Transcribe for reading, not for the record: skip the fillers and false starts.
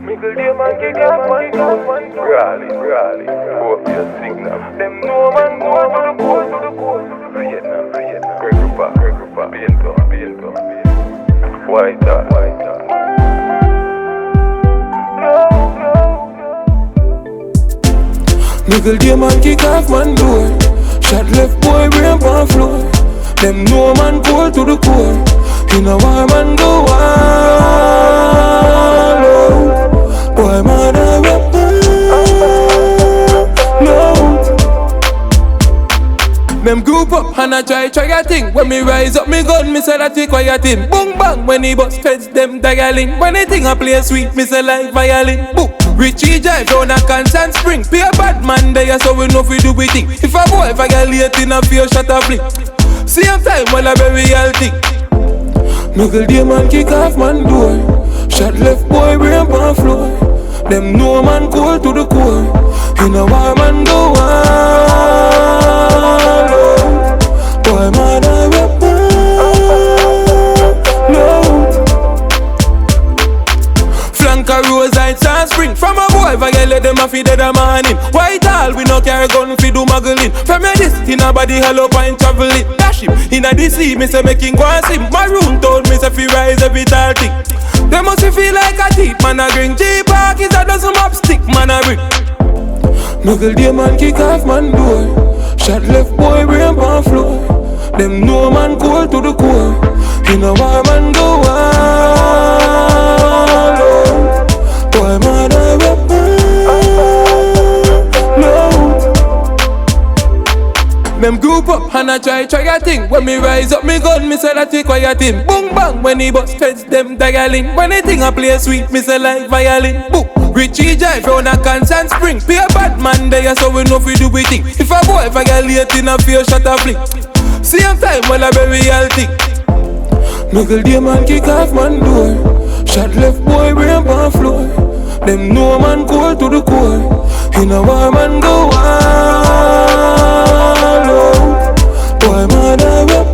Mickle day man kick off man. Rally. Go up your signal. Them no man go to the court. Vietnam. Greg Rupa. Biento. White dot. Mickle day man kick off man door. Shot left boy brain on floor. Them no man cold to the core. In a war man go all out. Boy man a rap loud. Them group up and I try a thing. When me rise up me gun, me say that quiet thing. Boom bang when he bust feds them dialing. When they think I play sweet, me say like violin. Boom. Richie drive down a Constant Spring. Be a bad man there, so we know if we do we think. If a boy, if I get late in a fear, shut up flick. Same time while I bury all thing. Mickle day man kick off man door. Shot left boy brain on floor. Them no man cold to the core. In a war man go all out. Boy man a rap loud. Flank a rose and spring. From a boy if I get let them a feed dead a morning. White all we no carry gun fi do muggling. From me this in a body hello point traveling. Dash him in a DC me say making go and sim. My room told me say fi rise every tall thing. They must feel like a teeth man a green. G-Park is a dozen up stick man a ring. Mickle day man kick off man door. Shot left boy brain on floor. Them no man cold to the core. In a war man go all out. Boy man a rap loud. Them group up and I try a thing. When me rise up me gun, me say that quiet thing. Boom bang when he bust feds them dialing. When they think I play sweet, me say like violin. Boom. Richie drive down a Constant Spring. Be a bad man there, so we know if we do we think. If a boy if I get late in a fear, shut up flick. Same time while I bury all thing. Mickle day man kick off man door. Shot left boy brain on floor. Them no man cold to the core. In a war man go all out. Boy man a rap